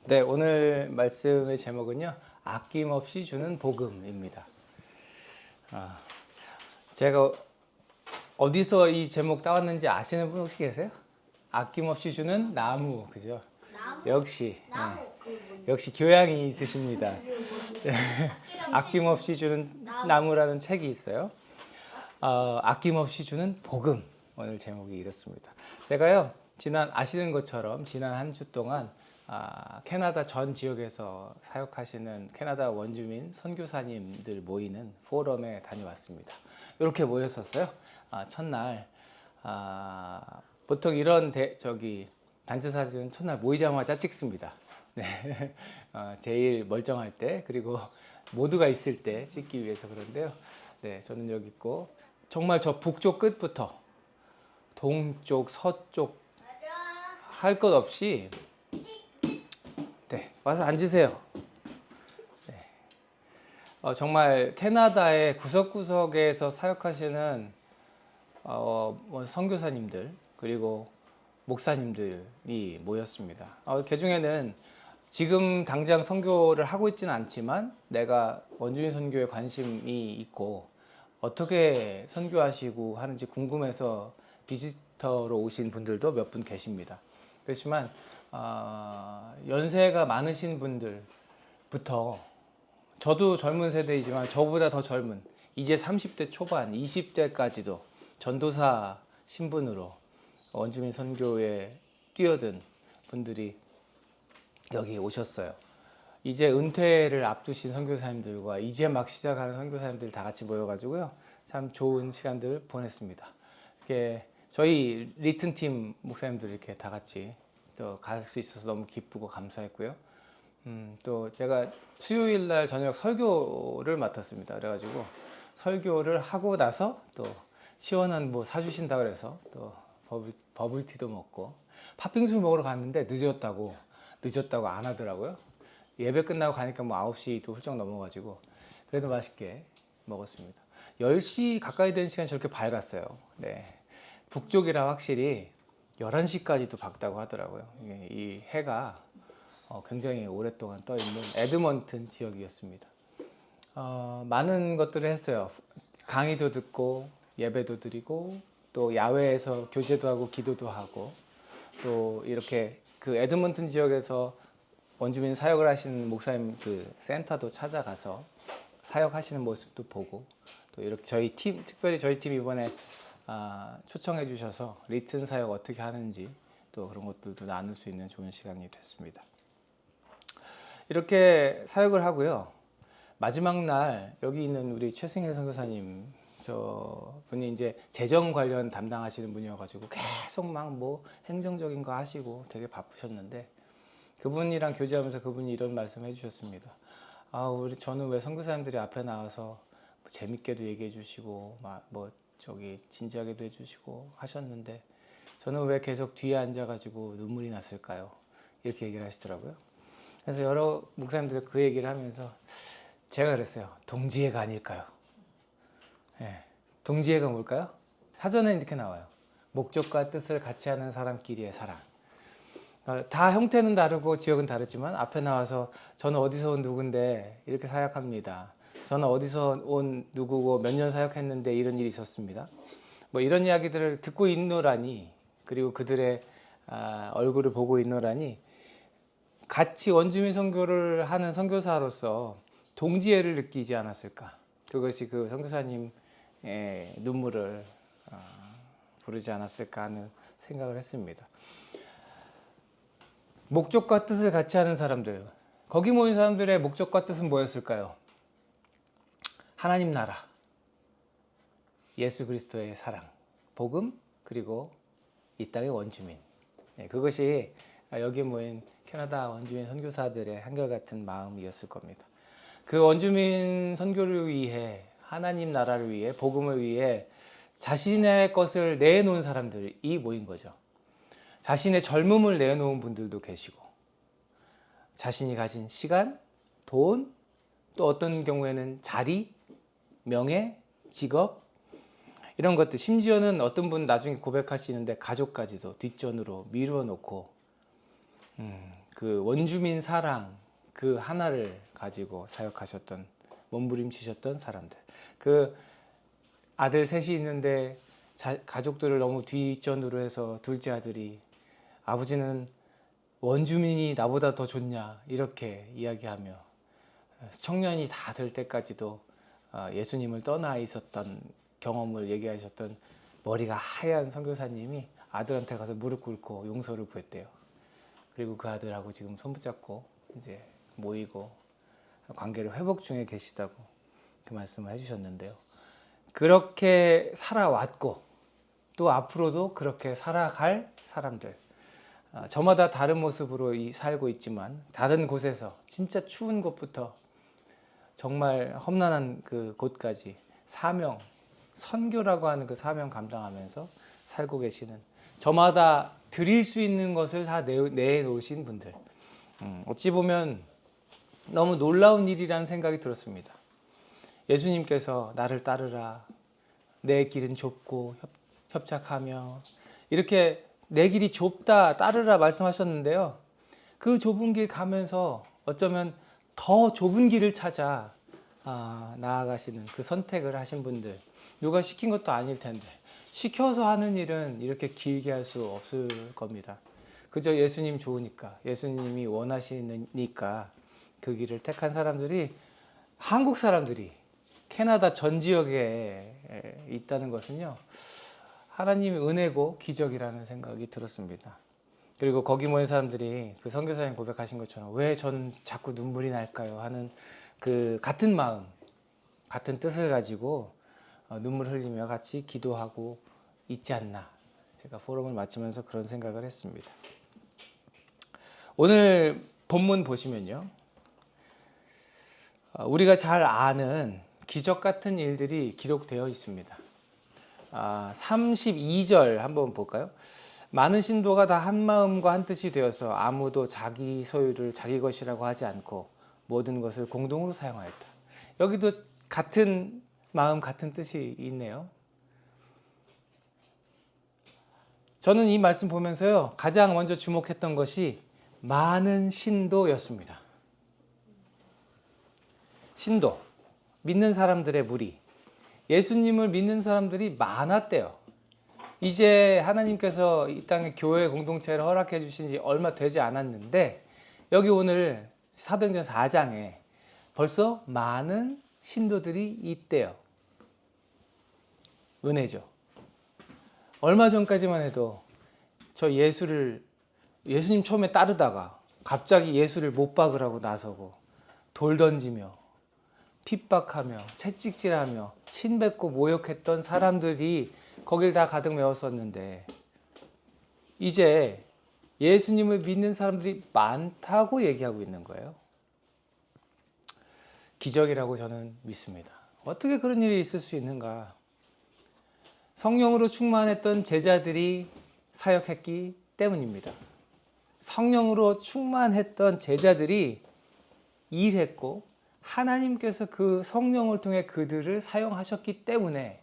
네, 오늘 말씀의 제목은요, 아낌없이 주는 복음입니다. 제가 어디서 이 제목 따왔는지 아시는 분 혹시 계세요? 아낌없이 주는 나무, 그죠? 나무? 역시, 나무. 역시 교양이 있으십니다. 아낌없이 주는 나무라는 책이 있어요. 아낌없이 주는 복음, 오늘 제목이 이렇습니다. 제가요, 아시는 것처럼 지난 한 주 동안 캐나다 전 지역에서 사역하시는 캐나다 원주민 선교사님들 모이는 포럼에 다녀왔습니다. 이렇게 모였었어요. 첫날 보통 이런 단체 사진은 첫날 모이자마자 찍습니다. 네. 제일 멀쩡할 때, 그리고 모두가 있을 때 찍기 위해서 그런데요. 네, 저는 여기 있고 정말 저 북쪽 끝부터 동쪽, 서쪽 할 것 없이 네, 와서 앉으세요. 네. 정말 캐나다의 구석구석에서 사역하시는 선교사님들 그리고 목사님들이 모였습니다. 그 중에는 지금 당장 선교를 하고 있지는 않지만 내가 원주민 선교에 관심이 있고 어떻게 선교하시고 하는지 궁금해서 비지터로 오신 분들도 몇 분 계십니다. 그렇지만 연세가 많으신 분들부터 저도 젊은 세대이지만 저보다 더 젊은 이제 30대 초반 20대까지도 전도사 신분으로 원주민 선교에 뛰어든 분들이 여기 오셨어요. 이제 은퇴를 앞두신 선교사님들과 이제 막 시작하는 선교사님들 다 같이 모여가지고요, 참 좋은 시간들을 보냈습니다. 이렇게 저희 리튼 팀 목사님들 이렇게 다 같이 또 갈 수 있어서 너무 기쁘고 감사했고요. 또 제가 수요일 날 저녁 설교를 맡았습니다. 그래가지고 설교를 하고 나서 또 시원한 뭐 사주신다 그래서 또 버블티도 먹고 팥빙수 먹으러 갔는데 늦었다고 안 하더라고요. 예배 끝나고 가니까 뭐 9시도 훌쩍 넘어가지고 그래도 맛있게 먹었습니다. 10시 가까이 된 시간이 저렇게 밝았어요. 네. 북쪽이라 확실히 11시까지도 밝다고 하더라고요. 이 해가 굉장히 오랫동안 떠 있는 에드먼튼 지역이었습니다. 많은 것들을 했어요. 강의도 듣고 예배도 드리고 또 야외에서 교제도 하고 기도도 하고 또 이렇게 그 에드먼튼 지역에서 원주민 사역을 하시는 목사님 그 센터도 찾아가서 사역하시는 모습도 보고 또 이렇게 저희 팀, 특별히 저희 팀 이번에 초청해 주셔서 리튼 사역 어떻게 하는지 또 그런 것들도 나눌 수 있는 좋은 시간이 됐습니다. 이렇게 사역을 하고요. 마지막 날 여기 있는 우리 최승혜 선교사님, 저 분이 이제 재정 관련 담당하시는 분이어가지고 계속 막 뭐 행정적인 거 하시고 되게 바쁘셨는데 그분이랑 교제하면서 그분이 이런 말씀 해주셨습니다. 저는 왜 선교사님들이 앞에 나와서 재밌게도 얘기해 주시고 뭐 진지하게도 해주시고 하셨는데 저는 왜 계속 뒤에 앉아가지고 눈물이 났을까요? 이렇게 얘기를 하시더라고요. 그래서 여러 목사님들 그 얘기를 하면서 제가 그랬어요. 동지애가 아닐까요? 네. 동지애가 뭘까요? 사전에 이렇게 나와요. 목적과 뜻을 같이 하는 사람끼리의 사랑. 다 형태는 다르고 지역은 다르지만 앞에 나와서 저는 어디서 온 누군데 이렇게 사역합니다. 저는 어디서 온 누구고 몇 년 사역했는데 이런 일이 있었습니다. 뭐 이런 이야기들을 듣고 있노라니, 그리고 그들의 얼굴을 보고 있노라니 같이 원주민 선교를 하는 선교사로서 동지애를 느끼지 않았을까. 그것이 그 선교사님의 눈물을 부르지 않았을까 하는 생각을 했습니다. 목적과 뜻을 같이 하는 사람들, 거기 모인 사람들의 목적과 뜻은 뭐였을까요? 하나님 나라, 예수 그리스도의 사랑, 복음, 그리고 이 땅의 원주민. 그것이 여기 모인 캐나다 원주민 선교사들의 한결같은 마음이었을 겁니다. 그 원주민 선교를 위해, 하나님 나라를 위해, 복음을 위해 자신의 것을 내놓은 사람들이 모인 거죠. 자신의 젊음을 내놓은 분들도 계시고 자신이 가진 시간, 돈, 또 어떤 경우에는 자리, 명예, 직업, 이런 것들, 심지어는 어떤 분 나중에 고백하시는데 가족까지도 뒷전으로 미루어 놓고 그 원주민 사랑 그 하나를 가지고 사역하셨던, 몸부림치셨던 사람들. 그 아들 셋이 있는데 가족들을 너무 뒷전으로 해서 둘째 아들이 아버지는 원주민이 나보다 더 좋냐 이렇게 이야기하며 청년이 다 될 때까지도 예수님을 떠나 있었던 경험을 얘기하셨던 머리가 하얀 선교사님이 아들한테 가서 무릎 꿇고 용서를 구했대요. 그리고 그 아들하고 지금 손붙잡고 이제 모이고 관계를 회복 중에 계시다고 그 말씀을 해주셨는데요. 그렇게 살아왔고 또 앞으로도 그렇게 살아갈 사람들, 저마다 다른 모습으로 살고 있지만 다른 곳에서 진짜 추운 곳부터 정말 험난한 그 곳까지 사명, 선교라고 하는 그 사명 감당하면서 살고 계시는, 저마다 드릴 수 있는 것을 다 내놓으신 분들, 어찌 보면 너무 놀라운 일이라는 생각이 들었습니다. 예수님께서 나를 따르라, 내 길은 좁고 협착하며, 이렇게 내 길이 좁다 따르라 말씀하셨는데요. 그 좁은 길 가면서 어쩌면 더 좁은 길을 찾아 나아가시는 그 선택을 하신 분들, 누가 시킨 것도 아닐 텐데 시켜서 하는 일은 이렇게 길게 할 수 없을 겁니다. 그저 예수님 좋으니까, 예수님이 원하시니까 그 길을 택한 사람들이, 한국 사람들이 캐나다 전 지역에 있다는 것은요, 하나님의 은혜고 기적이라는 생각이 들었습니다. 그리고 거기 모인 사람들이 그 선교사님 고백하신 것처럼 왜 전 자꾸 눈물이 날까요 하는 그 같은 마음, 같은 뜻을 가지고 눈물 흘리며 같이 기도하고 있지 않나, 제가 포럼을 마치면서 그런 생각을 했습니다. 오늘 본문 보시면요, 우리가 잘 아는 기적 같은 일들이 기록되어 있습니다. 32절 한번 볼까요? 많은 신도가 다 한 마음과 한 뜻이 되어서 아무도 자기 소유를 자기 것이라고 하지 않고 모든 것을 공동으로 사용하였다. 여기도 같은 마음, 같은 뜻이 있네요. 저는 이 말씀 보면서요, 가장 먼저 주목했던 것이 많은 신도였습니다. 신도, 믿는 사람들의 무리, 예수님을 믿는 사람들이 많았대요. 이제 하나님께서 이 땅에 교회 공동체를 허락해 주신 지 얼마 되지 않았는데, 여기 오늘 사도행전 4장에 벌써 많은 신도들이 있대요. 은혜죠. 얼마 전까지만 해도 저 예수님 처음에 따르다가 갑자기 예수를 못 박으라고 나서고 돌 던지며 핍박하며 채찍질하며 신뱉고 모욕했던 사람들이 거길 다 가득 메웠었는데, 이제 예수님을 믿는 사람들이 많다고 얘기하고 있는 거예요. 기적이라고 저는 믿습니다. 어떻게 그런 일이 있을 수 있는가? 성령으로 충만했던 제자들이 사역했기 때문입니다. 성령으로 충만했던 제자들이 일했고 하나님께서 그 성령을 통해 그들을 사용하셨기 때문에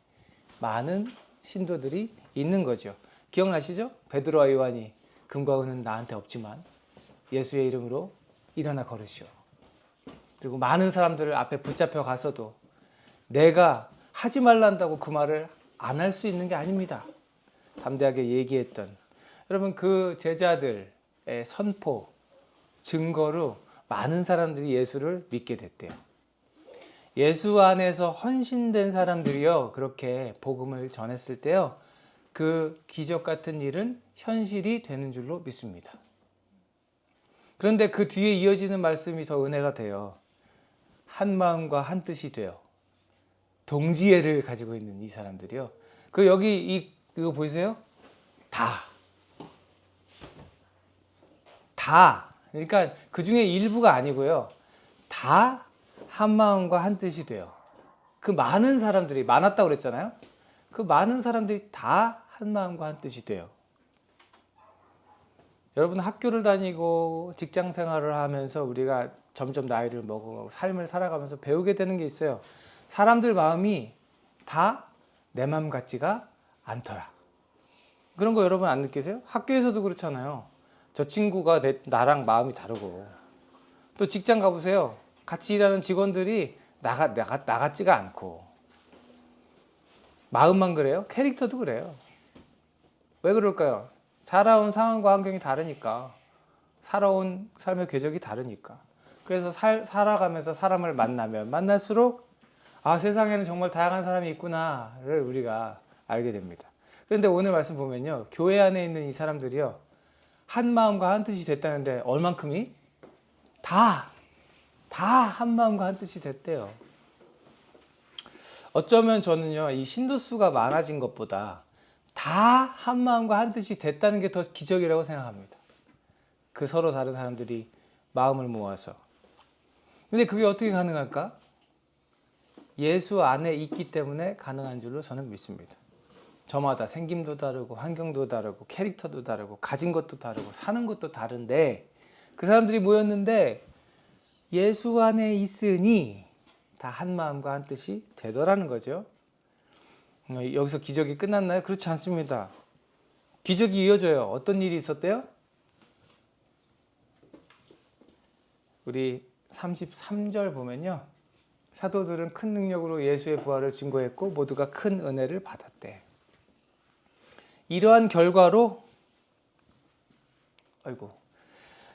많은 신도들이 있는 거죠. 기억나시죠? 베드로와 요한이 금과 은은 나한테 없지만 예수의 이름으로 일어나 걸으시오. 그리고 많은 사람들을 앞에 붙잡혀 가서도 내가 하지 말란다고 그 말을 안 할 수 있는 게 아닙니다. 담대하게 얘기했던, 여러분, 그 제자들의 선포, 증거로 많은 사람들이 예수를 믿게 됐대요. 예수 안에서 헌신된 사람들이요, 그렇게 복음을 전했을 때요, 그 기적 같은 일은 현실이 되는 줄로 믿습니다. 그런데 그 뒤에 이어지는 말씀이 더 은혜가 돼요. 한 마음과 한 뜻이 되어 동지애를 가지고 있는 이 사람들이요, 그 여기 이거 보이세요? 다, 그러니까 그 중에 일부가 아니고요, 다 한 마음과 한 뜻이 돼요. 그 많은 사람들이, 많았다고 그랬잖아요. 그 많은 사람들이 다 한 마음과 한 뜻이 돼요. 여러분, 학교를 다니고 직장 생활을 하면서 우리가 점점 나이를 먹고 삶을 살아가면서 배우게 되는 게 있어요. 사람들 마음이 다 내 마음 같지가 않더라. 그런 거 여러분 안 느끼세요? 학교에서도 그렇잖아요. 저 친구가 나랑 마음이 다르고. 또 직장 가보세요. 같이 일하는 직원들이 나 같지가 않고. 마음만 그래요? 캐릭터도 그래요. 왜 그럴까요? 살아온 상황과 환경이 다르니까. 살아온 삶의 궤적이 다르니까. 그래서 살아가면서 사람을 만나면 만날수록 아, 세상에는 정말 다양한 사람이 있구나를 우리가 알게 됩니다. 그런데 오늘 말씀 보면요, 교회 안에 있는 이 사람들이요, 한 마음과 한 뜻이 됐다는데 얼만큼이? 다 한 마음과 한 뜻이 됐대요. 어쩌면 저는요, 이 신도수가 많아진 것보다 다 한 마음과 한 뜻이 됐다는 게 더 기적이라고 생각합니다. 그 서로 다른 사람들이 마음을 모아서. 근데 그게 어떻게 가능할까? 예수 안에 있기 때문에 가능한 줄로 저는 믿습니다. 저마다 생김도 다르고 환경도 다르고 캐릭터도 다르고 가진 것도 다르고 사는 것도 다른데 그 사람들이 모였는데 예수 안에 있으니 다 한 마음과 한 뜻이 되더라는 거죠. 여기서 기적이 끝났나요? 그렇지 않습니다. 기적이 이어져요. 어떤 일이 있었대요? 우리 33절 보면요, 사도들은 큰 능력으로 예수의 부활을 증거했고 모두가 큰 은혜를 받았대. 이러한 결과로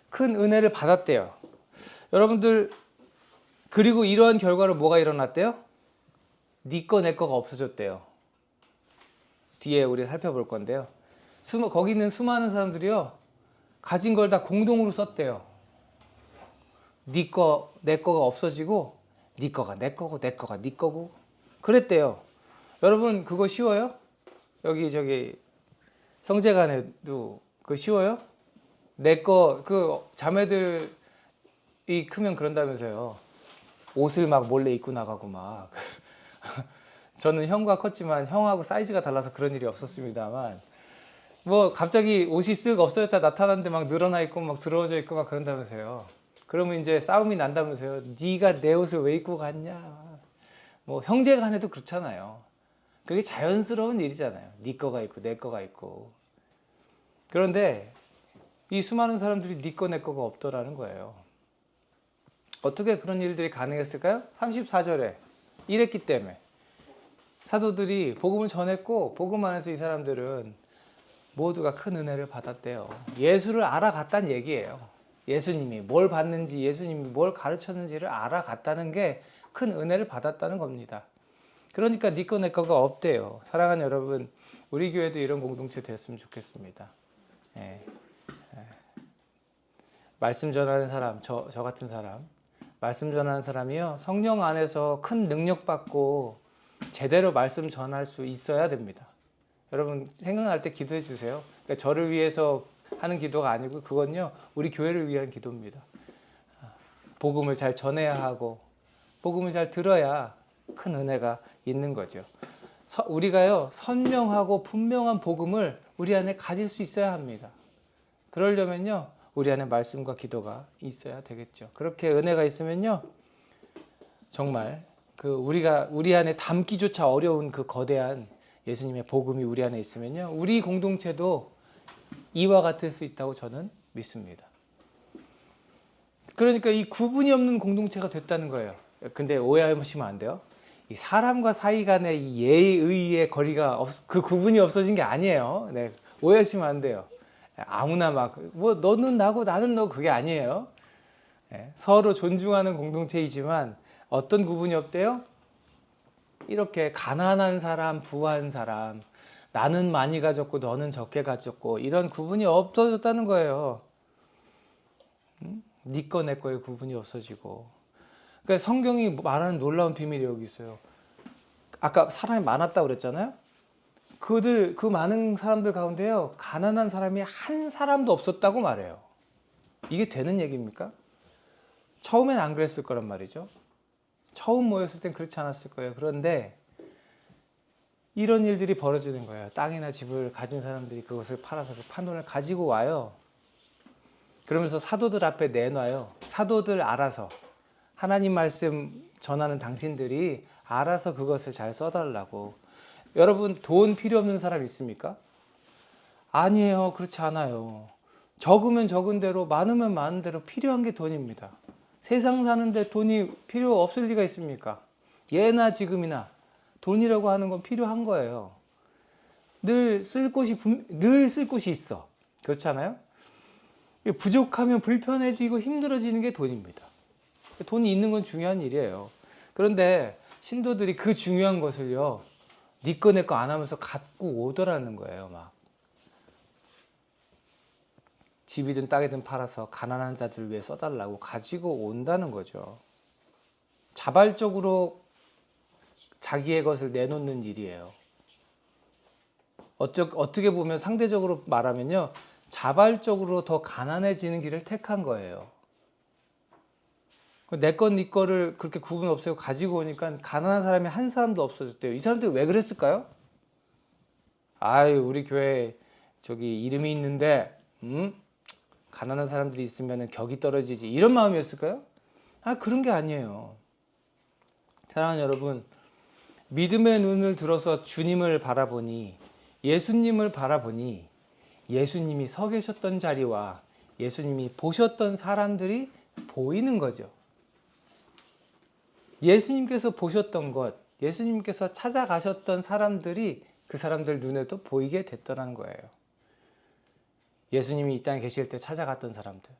큰 은혜를 받았대요. 여러분들, 그리고 이러한 결과로 뭐가 일어났대요? 네 거 내 거가 없어졌대요. 뒤에 우리 살펴볼 건데요, 거기 있는 수많은 사람들이요, 가진 걸 다 공동으로 썼대요. 네 거 내 거가 없어지고 네 거가 내 거고 내 거가 네 거고 그랬대요. 여러분, 그거 쉬워요? 여기 저기 형제간에도 그거 쉬워요? 내 거, 그 자매들이 크면 그런다면서요. 옷을 막 몰래 입고 나가고 막. 저는 형과 컸지만 형하고 사이즈가 달라서 그런 일이 없었습니다만, 뭐 갑자기 옷이 쓱 없어졌다 나타났는데 막 늘어나 있고 막 들어져 있고 막 그런다면서요. 그러면 이제 싸움이 난다면서요. 네가 내 옷을 왜 입고 갔냐. 뭐 형제간에도 그렇잖아요. 그게 자연스러운 일이잖아요. 네 거가 있고 내 거가 있고. 그런데 이 수많은 사람들이 네 거 내 거가 없더라는 거예요. 어떻게 그런 일들이 가능했을까요? 34절에 이랬기 때문에. 사도들이 복음을 전했고 복음 안에서 이 사람들은 모두가 큰 은혜를 받았대요. 예수를 알아갔다는 얘기예요. 예수님이 뭘 받는지, 예수님이 뭘 가르쳤는지를 알아갔다는 게 큰 은혜를 받았다는 겁니다. 그러니까 네 거 내 거가 없대요. 사랑하는 여러분, 우리 교회도 이런 공동체 됐으면 좋겠습니다. 예. 말씀 전하는 사람, 저 같은 사람, 말씀 전하는 사람이요, 성령 안에서 큰 능력 받고 제대로 말씀 전할 수 있어야 됩니다. 여러분, 생각날 때 기도해 주세요. 그러니까 저를 위해서 하는 기도가 아니고 그건요, 우리 교회를 위한 기도입니다. 복음을 잘 전해야 하고 복음을 잘 들어야 큰 은혜가 있는 거죠. 우리가요, 선명하고 분명한 복음을 우리 안에 가질 수 있어야 합니다. 그러려면요, 우리 안에 말씀과 기도가 있어야 되겠죠. 그렇게 은혜가 있으면요, 정말 우리 안에 담기조차 어려운 그 거대한 예수님의 복음이 우리 안에 있으면요, 우리 공동체도 이와 같을 수 있다고 저는 믿습니다. 그러니까 이 구분이 없는 공동체가 됐다는 거예요. 근데 오해하시면 안 돼요. 이 사람과 사이 간의 이 예의의 거리가 그 구분이 없어진 게 아니에요. 네, 오해하시면 안 돼요. 아무나 막 뭐 너는 나고 나는 너, 그게 아니에요. 네, 서로 존중하는 공동체이지만 어떤 구분이 없대요? 이렇게 가난한 사람, 부한 사람, 나는 많이 가졌고 너는 적게 가졌고 이런 구분이 없어졌다는 거예요. 네 거 내 거의 구분이 없어지고. 그러니까 성경이 말하는 놀라운 비밀이 여기 있어요. 아까 사람이 많았다고 그랬잖아요. 그 많은 사람들 가운데요, 가난한 사람이 한 사람도 없었다고 말해요. 이게 되는 얘기입니까? 처음엔 안 그랬을 거란 말이죠. 처음 모였을 땐 그렇지 않았을 거예요. 그런데 이런 일들이 벌어지는 거예요. 땅이나 집을 가진 사람들이 그것을 팔아서 그 판돈을 가지고 와요. 그러면서 사도들 앞에 내놔요. 사도들 알아서, 하나님 말씀 전하는 당신들이 알아서 그것을 잘 써달라고. 여러분, 돈 필요 없는 사람 있습니까? 아니에요. 그렇지 않아요. 적으면 적은 대로, 많으면 많은 대로 필요한 게 돈입니다. 세상 사는데 돈이 필요 없을 리가 있습니까? 예나 지금이나 돈이라고 하는 건 필요한 거예요. 늘 쓸 곳이 있어. 그렇잖아요? 부족하면 불편해지고 힘들어지는 게 돈입니다. 돈이 있는 건 중요한 일이에요. 그런데 신도들이 그 중요한 것을요, 네 거 내 거 안 하면서 갖고 오더라는 거예요. 막 집이든 땅이든 팔아서 가난한 자들을 위해 써달라고 가지고 온다는 거죠. 자발적으로 자기의 것을 내놓는 일이에요. 어떻게 보면 상대적으로 말하면요, 자발적으로 더 가난해지는 길을 택한 거예요. 내 건 네 거를 그렇게 구분 없애고 가지고 오니까 가난한 사람이 한 사람도 없어졌대요. 이 사람들이 왜 그랬을까요? 아유, 우리 교회 저기 이름이 있는데 가난한 사람들이 있으면 격이 떨어지지, 이런 마음이었을까요? 그런 게 아니에요. 사랑하는 여러분, 믿음의 눈을 들어서 주님을 바라보니, 예수님을 바라보니, 예수님이 서 계셨던 자리와 예수님이 보셨던 사람들이 보이는 거죠. 예수님께서 보셨던 것, 예수님께서 찾아가셨던 사람들이 그 사람들 눈에도 보이게 됐더라는 거예요. 예수님이 이 땅에 계실 때 찾아갔던 사람들,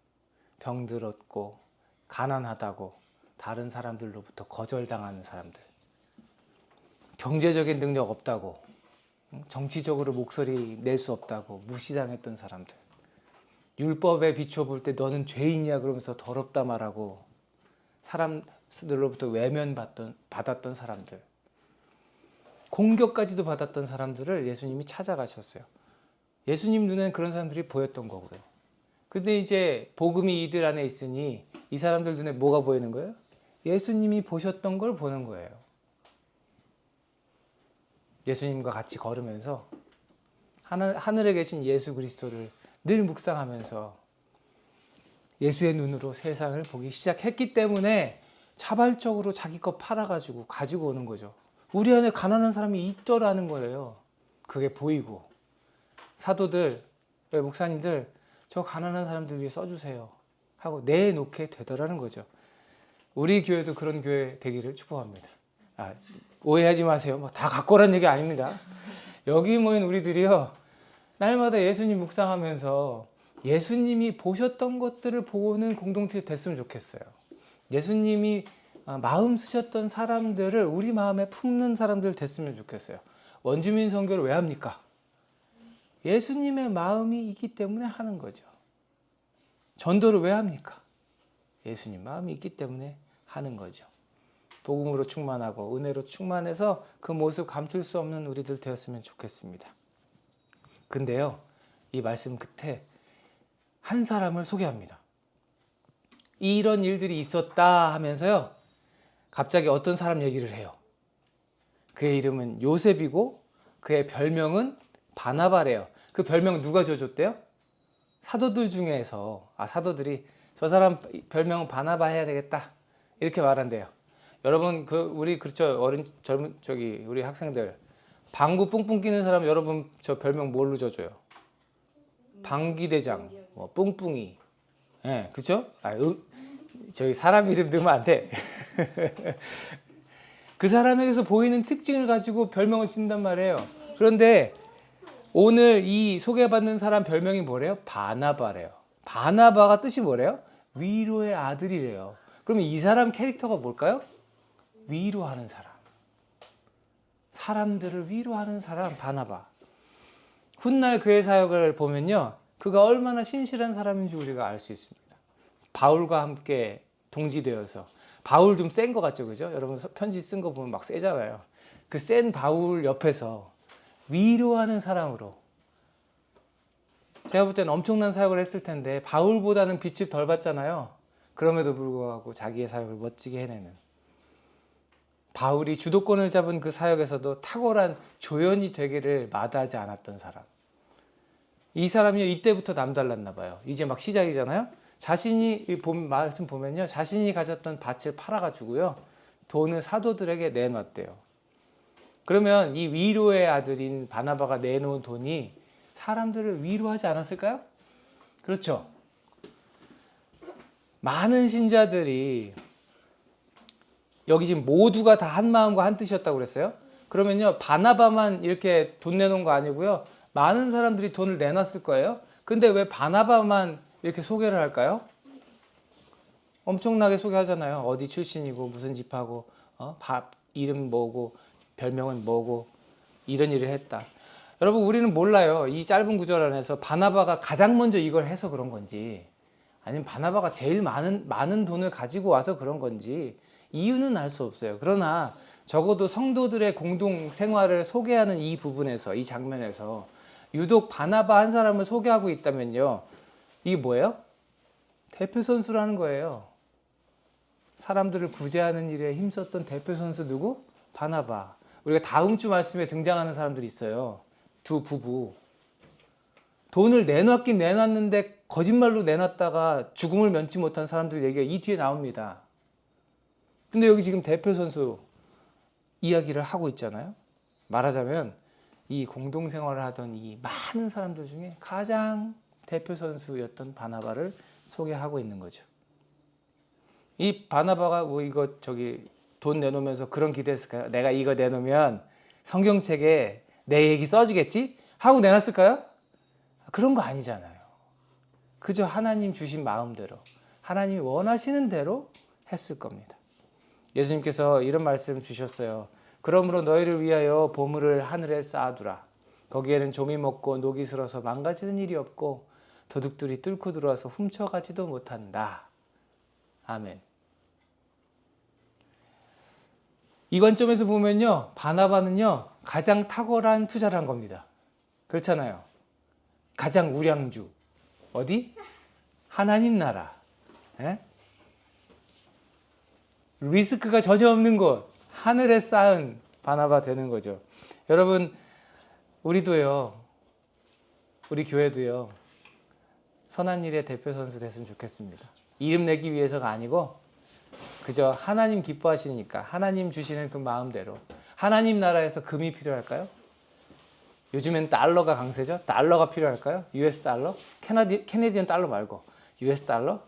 병들었고 가난하다고 다른 사람들로부터 거절당하는 사람들, 경제적인 능력 없다고, 정치적으로 목소리 낼 수 없다고 무시당했던 사람들, 율법에 비추어 볼 때 너는 죄인이야 그러면서 더럽다 말하고 사람들로부터 받았던 사람들, 공격까지도 받았던 사람들을 예수님이 찾아가셨어요. 예수님 눈에는 그런 사람들이 보였던 거고요. 근데 이제 복음이 이들 안에 있으니 이 사람들 눈에 뭐가 보이는 거예요? 예수님이 보셨던 걸 보는 거예요. 예수님과 같이 걸으면서 하늘에 계신 예수 그리스도를 늘 묵상하면서 예수의 눈으로 세상을 보기 시작했기 때문에 자발적으로 자기 것 팔아가지고 가지고 오는 거죠. 우리 안에 가난한 사람이 있더라는 거예요. 그게 보이고, 사도들, 목사님들, 저 가난한 사람들 위해 써주세요 하고 내놓게 되더라는 거죠. 우리 교회도 그런 교회 되기를 축복합니다. 오해하지 마세요. 다 갖고 오라는 얘기 아닙니다. 여기 모인 우리들이요, 날마다 예수님 묵상하면서 예수님이 보셨던 것들을 보는 공동체 됐으면 좋겠어요. 예수님이 마음 쓰셨던 사람들을 우리 마음에 품는 사람들 됐으면 좋겠어요. 원주민 선교를 왜 합니까? 예수님의 마음이 있기 때문에 하는 거죠. 전도를 왜 합니까? 예수님 마음이 있기 때문에 하는 거죠. 복음으로 충만하고 은혜로 충만해서 그 모습 감출 수 없는 우리들 되었으면 좋겠습니다. 근데요, 이 말씀 끝에 한 사람을 소개합니다. 이런 일들이 있었다 하면서요, 갑자기 어떤 사람 얘기를 해요. 그의 이름은 요셉이고 그의 별명은 바나바래요. 그 별명 누가 줘줬대요? 사도들 중에서 사도들이 저 사람 별명은 바나바 해야 되겠다 이렇게 말한대요. 여러분, 우리 그렇죠, 우리 학생들 방구 뿡뿡 끼는 사람, 여러분 저 별명 뭘로 줘줘요? 방귀대장, 뿡뿡이, 그렇죠? 저기 사람 이름 넣으면 안 돼. 그 사람에게서 보이는 특징을 가지고 별명을 짓는단 말이에요. 그런데 오늘 이 소개받는 사람 별명이 뭐래요? 바나바래요. 바나바가 뜻이 뭐래요? 위로의 아들이래요. 그러면 이 사람 캐릭터가 뭘까요? 위로하는 사람. 사람들을 위로하는 사람, 바나바. 훗날 그의 사역을 보면요, 그가 얼마나 신실한 사람인지 우리가 알 수 있습니다. 바울과 함께 동지되어서, 바울 좀 센 거 같죠, 그죠? 여러분 편지 쓴 거 보면 막 세잖아요. 그 센 바울 옆에서 위로하는 사람으로, 제가 볼 때는 엄청난 사역을 했을 텐데 바울보다는 빛을 덜 받잖아요. 그럼에도 불구하고 자기의 사역을 멋지게 해내는, 바울이 주도권을 잡은 그 사역에서도 탁월한 조연이 되기를 마다하지 않았던 사람. 이 사람이 이때부터 남달랐나 봐요. 이제 막 시작이잖아요. 자신이 말씀 보면요, 자신이 가졌던 밭을 팔아가지고요, 돈을 사도들에게 내놨대요. 그러면 이 위로의 아들인 바나바가 내놓은 돈이 사람들을 위로하지 않았을까요? 그렇죠. 많은 신자들이 여기 지금 모두가 다 한 마음과 한 뜻이었다고 그랬어요. 그러면요, 바나바만 이렇게 돈 내놓은 거 아니고요, 많은 사람들이 돈을 내놨을 거예요. 근데 왜 바나바만 이렇게 소개를 할까요? 엄청나게 소개하잖아요. 어디 출신이고 무슨 집하고 이름 뭐고 별명은 뭐고 이런 일을 했다. 여러분, 우리는 몰라요. 이 짧은 구절 안에서 바나바가 가장 먼저 이걸 해서 그런 건지, 아니면 바나바가 제일 많은 돈을 가지고 와서 그런 건지 이유는 알 수 없어요. 그러나 적어도 성도들의 공동 생활을 소개하는 이 부분에서, 이 장면에서 유독 바나바 한 사람을 소개하고 있다면요, 이게 뭐예요? 대표 선수라는 거예요. 사람들을 구제하는 일에 힘썼던 대표 선수 누구? 바나바. 우리가 다음 주 말씀에 등장하는 사람들이 있어요. 두 부부. 돈을 내놨긴 내놨는데 거짓말로 내놨다가 죽음을 면치 못한 사람들 얘기가 이 뒤에 나옵니다. 근데 여기 지금 대표 선수 이야기를 하고 있잖아요. 말하자면 이 공동생활을 하던 이 많은 사람들 중에 가장 대표 선수였던 바나바를 소개하고 있는 거죠. 이 바나바가 뭐 이거 돈 내놓으면서 그런 기대했을까요? 내가 이거 내놓으면 성경책에 내 얘기 써지겠지? 하고 내놨을까요? 그런 거 아니잖아요. 그저 하나님 주신 마음대로, 하나님이 원하시는 대로 했을 겁니다. 예수님께서 이런 말씀 주셨어요. 그러므로 너희를 위하여 보물을 하늘에 쌓아두라. 거기에는 좀이 먹고 녹이 슬어서 망가지는 일이 없고 도둑들이 뚫고 들어와서 훔쳐가지도 못한다. 아멘. 이 관점에서 보면요, 바나바는요 가장 탁월한 투자를 한 겁니다. 그렇잖아요. 가장 우량주. 어디? 하나님 나라. 에? 리스크가 전혀 없는 곳. 하늘에 쌓은 바나바 되는 거죠. 여러분, 우리도요, 우리 교회도요, 선한 일의 대표 선수 됐으면 좋겠습니다. 이름 내기 위해서가 아니고 그저 하나님 기뻐하시니까 하나님 주시는 그 마음대로. 하나님 나라에서 금이 필요할까요? 요즘엔 달러가 강세죠? 달러가 필요할까요? US 달러? 캐네디언 달러 말고 US 달러?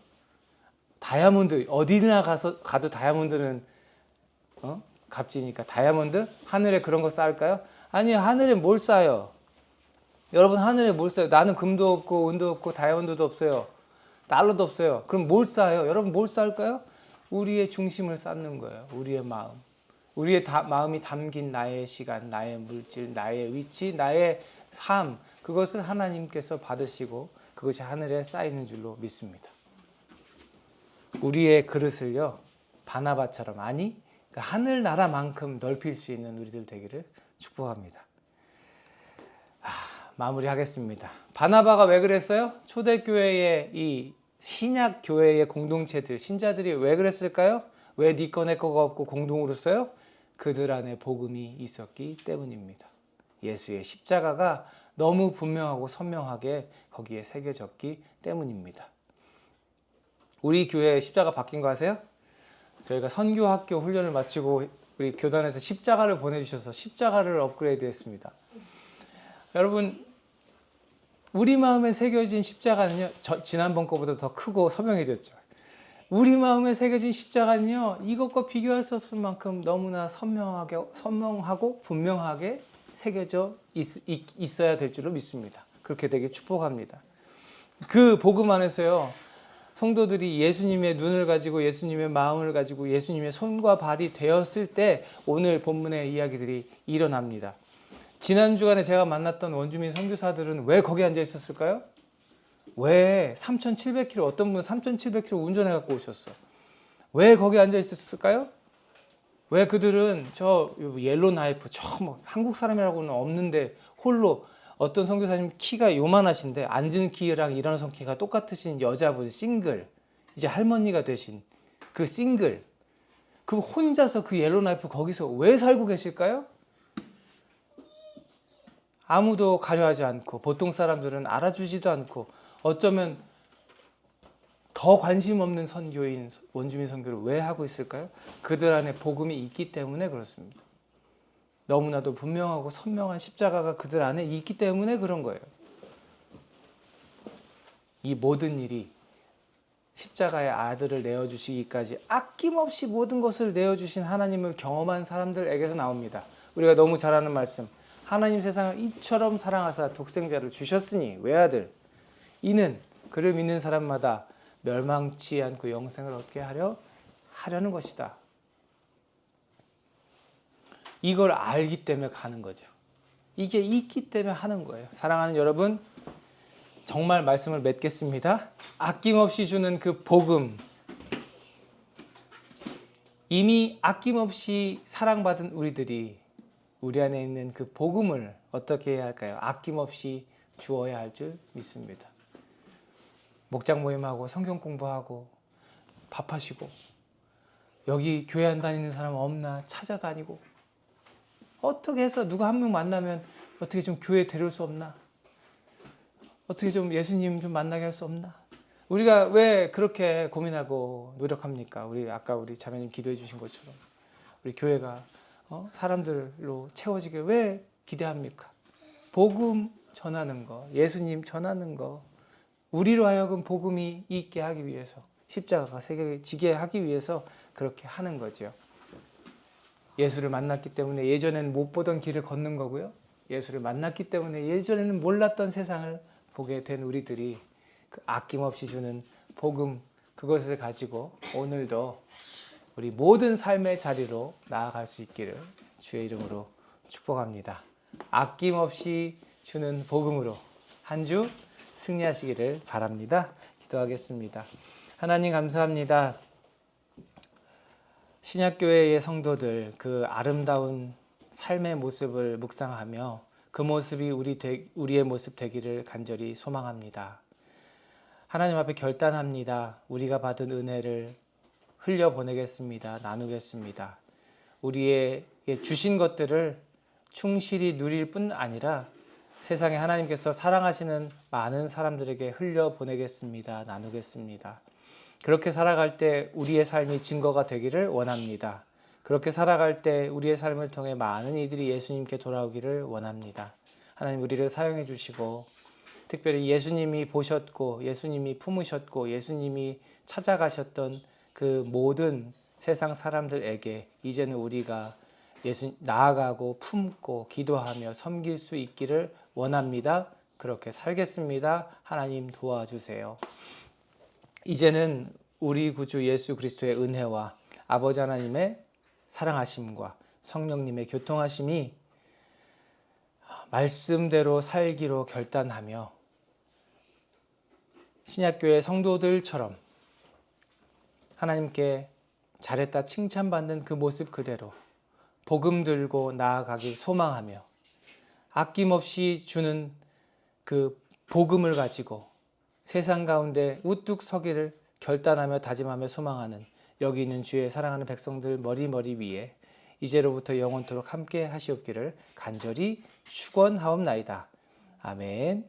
다이아몬드, 어디나 가도 다이아몬드는 값지니까 다이아몬드? 하늘에 그런 거 쌓을까요? 아니, 하늘에 뭘 쌓아요? 여러분, 하늘에 뭘 쌓아요? 나는 금도 없고 은도 없고 다이아몬드도 없어요. 달러도 없어요. 그럼 뭘 쌓아요? 여러분, 뭘 쌓을까요? 우리의 중심을 쌓는 거예요. 우리의 마음. 우리의 마음이 담긴 나의 시간, 나의 물질, 나의 위치, 나의 삶, 그것을 하나님께서 받으시고 그것이 하늘에 쌓이는 줄로 믿습니다. 우리의 그릇을요, 바나바처럼, 아니 하늘나라만큼 넓힐 수 있는 우리들 되기를 축복합니다. 마무리하겠습니다. 바나바가 왜 그랬어요? 초대교회의 이 신약교회의 공동체들, 신자들이 왜 그랬을까요? 왜 네 거 내 거가 없고 공동으로 써요? 그들 안에 복음이 있었기 때문입니다. 예수의 십자가가 너무 분명하고 선명하게 거기에 새겨졌기 때문입니다. 우리 교회 십자가 바뀐 거 아세요? 저희가 선교학교 훈련을 마치고 우리 교단에서 십자가를 보내주셔서 십자가를 업그레이드 했습니다. 여러분, 우리 마음에 새겨진 십자가는요, 지난번 거보다 더 크고 선명해졌죠. 우리 마음에 새겨진 십자가는요, 이것과 비교할 수 없을 만큼 너무나 선명하고 분명하게 새겨져 있어야 될 줄로 믿습니다. 그렇게 되게 축복합니다. 그 복음 안에서요, 성도들이 예수님의 눈을 가지고 예수님의 마음을 가지고 예수님의 손과 발이 되었을 때 오늘 본문의 이야기들이 일어납니다. 지난 주간에 제가 만났던 원주민 선교사들은 왜 거기 앉아 있었을까요? 왜 3,700km, 어떤 분은 3,700km 운전해 갖고 오셨어. 왜 거기 앉아 있었을까요? 왜 그들은 저 옐로나이프, 뭐 한국 사람이라고는 없는데 홀로, 어떤 선교사님 키가 요만하신데 앉은 키랑 일어나선 키가 똑같으신 여자분, 싱글, 이제 할머니가 되신 그 싱글, 그 혼자서 그 옐로나이프 거기서 왜 살고 계실까요? 아무도 가려하지 않고, 보통 사람들은 알아주지도 않고, 어쩌면 더 관심 없는 선교인, 원주민 선교를 왜 하고 있을까요? 그들 안에 복음이 있기 때문에 그렇습니다. 너무나도 분명하고 선명한 십자가가 그들 안에 있기 때문에 그런 거예요. 이 모든 일이 십자가의 아들을 내어주시기까지 아낌없이 모든 것을 내어주신 하나님을 경험한 사람들에게서 나옵니다. 우리가 너무 잘 아는 말씀, 하나님 세상을 이처럼 사랑하사 독생자를 주셨으니 외아들 이는 그를 믿는 사람마다 멸망치 않고 영생을 얻게 하려는 것이다. 이걸 알기 때문에 가는 거죠. 이게 있기 때문에 하는 거예요. 사랑하는 여러분, 정말 말씀을 맺겠습니다. 아낌없이 주는 그 복음, 이미 아낌없이 사랑받은 우리들이 우리 안에 있는 그 복음을 어떻게 해야 할까요? 아낌없이 주어야 할 줄 믿습니다. 목장 모임하고 성경 공부하고 밥하시고 여기 교회 안 다니는 사람 없나 찾아다니고 어떻게 해서 누가 한 명 만나면 어떻게 좀 교회에 데려올 수 없나? 어떻게 좀 예수님 좀 만나게 할 수 없나? 우리가 왜 그렇게 고민하고 노력합니까? 아까 우리 자매님 기도해 주신 것처럼 우리 교회가 사람들로 채워지길 왜 기대합니까? 복음 전하는 거, 예수님 전하는 거, 우리로 하여금 복음이 있게 하기 위해서, 십자가가 새겨지게 하기 위해서 그렇게 하는 거죠. 예수를 만났기 때문에 예전에는 못 보던 길을 걷는 거고요. 예수를 만났기 때문에 예전에는 몰랐던 세상을 보게 된 우리들이 그 아낌없이 주는 복음, 그것을 가지고 오늘도 우리 모든 삶의 자리로 나아갈 수 있기를 주의 이름으로 축복합니다. 아낌없이 주는 복음으로 한 주 승리하시기를 바랍니다. 기도하겠습니다. 하나님 감사합니다. 신약교회의 성도들 그 아름다운 삶의 모습을 묵상하며 그 모습이 우리의 모습 되기를 간절히 소망합니다. 하나님 앞에 결단합니다. 우리가 받은 은혜를 흘려보내겠습니다. 나누겠습니다. 우리에게 주신 것들을 충실히 누릴 뿐 아니라 세상에 하나님께서 사랑하시는 많은 사람들에게 흘려보내겠습니다. 나누겠습니다. 그렇게 살아갈 때 우리의 삶이 증거가 되기를 원합니다. 그렇게 살아갈 때 우리의 삶을 통해 많은 이들이 예수님께 돌아오기를 원합니다. 하나님 우리를 사용해 주시고 특별히 예수님이 보셨고 예수님이 품으셨고 예수님이 찾아가셨던 그 모든 세상 사람들에게 이제는 우리가 나아가고 품고 기도하며 섬길 수 있기를 원합니다. 그렇게 살겠습니다. 하나님 도와주세요. 이제는 우리 구주 예수 그리스도의 은혜와 아버지 하나님의 사랑하심과 성령님의 교통하심이 말씀대로 살기로 결단하며 신약교회 성도들처럼 하나님께 잘했다 칭찬받는 그 모습 그대로 복음 들고 나아가길 소망하며 아낌없이 주는 그 복음을 가지고 세상 가운데 우뚝 서기를 결단하며 다짐하며 소망하는 여기 있는 주의 사랑하는 백성들 머리 위에 이제로부터 영원토록 함께 하시옵기를 간절히 축원하옵나이다. 아멘.